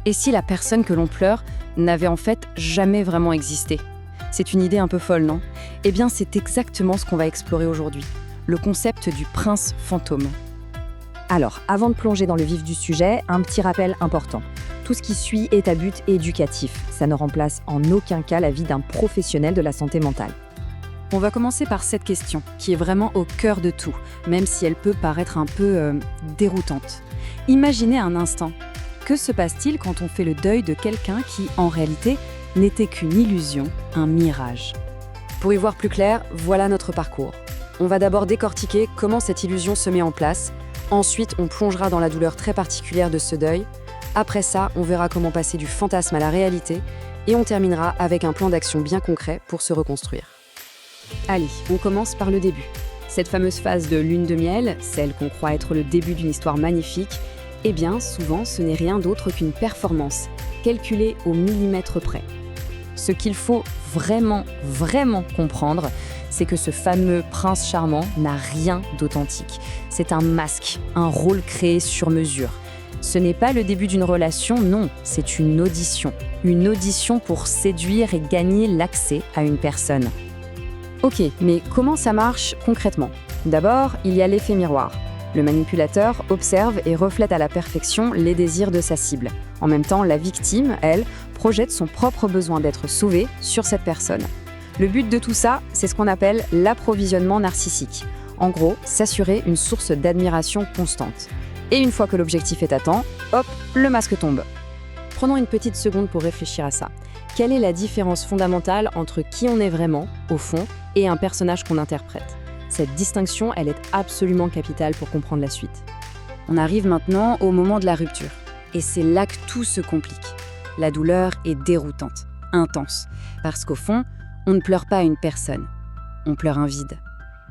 Et si la personne que l'on pleure n'avait en fait jamais vraiment existé? C'est une idée un peu folle, non? Eh bien, c'est exactement ce qu'on va explorer aujourd'hui, le concept du prince fantôme. Alors, avant de plonger dans le vif du sujet, un petit rappel important. Tout ce qui suit est à but éducatif. Ça ne remplace en aucun cas la vie d'un professionnel de la santé mentale. On va commencer par cette question, qui est vraiment au cœur de tout, même si elle peut paraître un peu déroutante. Imaginez un instant, que se passe-t-il quand on fait le deuil de quelqu'un qui, en réalité, n'était qu'une illusion, un mirage? Pour y voir plus clair, voilà notre parcours. On va d'abord décortiquer comment cette illusion se met en place. Ensuite, on plongera dans la douleur très particulière de ce deuil. Après ça, on verra comment passer du fantasme à la réalité. Et on terminera avec un plan d'action bien concret pour se reconstruire. Allez, on commence par le début. Cette fameuse phase de lune de miel, celle qu'on croit être le début d'une histoire magnifique, eh bien, souvent, ce n'est rien d'autre qu'une performance, calculée au millimètre près. Ce qu'il faut vraiment comprendre, c'est que ce fameux prince charmant n'a rien d'authentique. C'est un masque, un rôle créé sur mesure. Ce n'est pas le début d'une relation, non, c'est une audition. Une audition pour séduire et gagner l'accès à une personne. Ok, mais comment ça marche concrètement? D'abord, il y a l'effet miroir. Le manipulateur observe et reflète à la perfection les désirs de sa cible. En même temps, la victime, elle, projette son propre besoin d'être sauvée sur cette personne. Le but de tout ça, c'est ce qu'on appelle l'approvisionnement narcissique. En gros, s'assurer une source d'admiration constante. Et une fois que l'objectif est atteint, hop, le masque tombe. Prenons une petite seconde pour réfléchir à ça. Quelle est la différence fondamentale entre qui on est vraiment, au fond, et un personnage qu'on interprète? Cette distinction, elle est absolument capitale pour comprendre la suite. On arrive maintenant au moment de la rupture. Et c'est là que tout se complique. La douleur est déroutante, intense. Parce qu'au fond, on ne pleure pas une personne. On pleure un vide.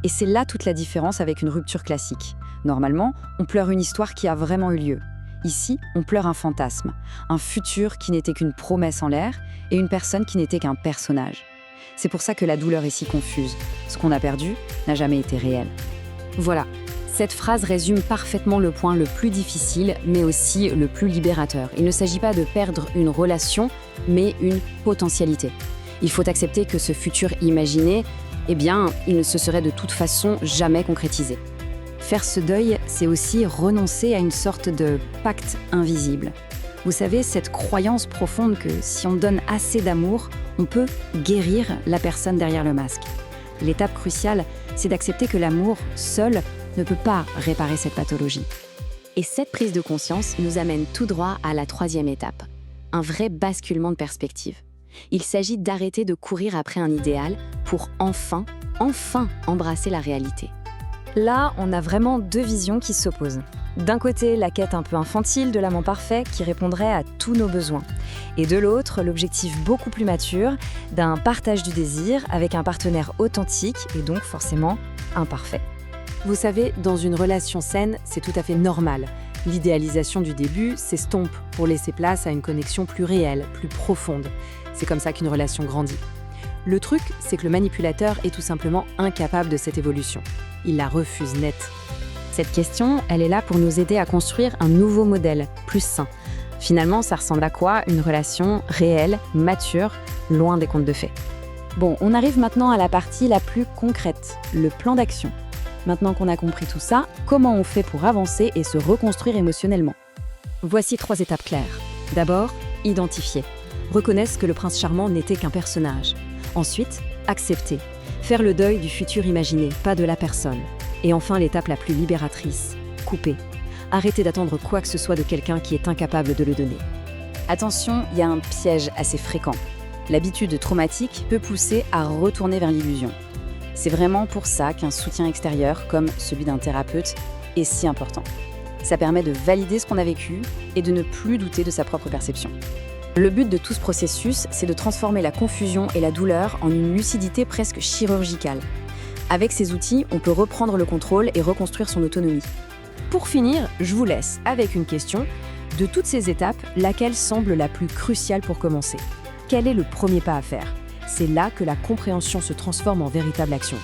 Et c'est là toute la différence avec une rupture classique. Normalement, on pleure une histoire qui a vraiment eu lieu. Ici, on pleure un fantasme, un futur qui n'était qu'une promesse en l'air et une personne qui n'était qu'un personnage. C'est pour ça que la douleur est si confuse. Ce qu'on a perdu n'a jamais été réel. Voilà, cette phrase résume parfaitement le point le plus difficile, mais aussi le plus libérateur. Il ne s'agit pas de perdre une relation, mais une potentialité. Il faut accepter que ce futur imaginé, eh bien, il ne se serait de toute façon jamais concrétisé. Faire ce deuil, c'est aussi renoncer à une sorte de pacte invisible. Vous savez, cette croyance profonde que si on donne assez d'amour, on peut guérir la personne derrière le masque. L'étape cruciale, c'est d'accepter que l'amour, seul, ne peut pas réparer cette pathologie. Et cette prise de conscience nous amène tout droit à la troisième étape, un vrai basculement de perspective. Il s'agit d'arrêter de courir après un idéal pour enfin embrasser la réalité. Là, on a vraiment deux visions qui s'opposent. D'un côté, la quête un peu infantile de l'amant parfait qui répondrait à tous nos besoins. Et de l'autre, l'objectif beaucoup plus mature d'un partage du désir avec un partenaire authentique et donc forcément imparfait. Vous savez, dans une relation saine, c'est tout à fait normal. L'idéalisation du début s'estompe pour laisser place à une connexion plus réelle, plus profonde. C'est comme ça qu'une relation grandit. Le truc, c'est que le manipulateur est tout simplement incapable de cette évolution. Il la refuse net. Cette question, elle est là pour nous aider à construire un nouveau modèle, plus sain. Finalement, ça ressemble à quoi? Une relation réelle, mature, loin des contes de fées. Bon, on arrive maintenant à la partie la plus concrète, le plan d'action. Maintenant qu'on a compris tout ça, comment on fait pour avancer et se reconstruire émotionnellement? Voici 3 étapes claires. D'abord, identifier. Reconnaître que le prince charmant n'était qu'un personnage. Ensuite, accepter. Faire le deuil du futur imaginé, pas de la personne. Et enfin, l'étape la plus libératrice, couper. Arrêter d'attendre quoi que ce soit de quelqu'un qui est incapable de le donner. Attention, il y a un piège assez fréquent. L'habitude traumatique peut pousser à retourner vers l'illusion. C'est vraiment pour ça qu'un soutien extérieur, comme celui d'un thérapeute, est si important. Ça permet de valider ce qu'on a vécu et de ne plus douter de sa propre perception. Le but de tout ce processus, c'est de transformer la confusion et la douleur en une lucidité presque chirurgicale. Avec ces outils, on peut reprendre le contrôle et reconstruire son autonomie. Pour finir, je vous laisse avec une question. De toutes ces étapes, laquelle semble la plus cruciale pour commencer? Quel est le premier pas à faire? C'est là que la compréhension se transforme en véritable action.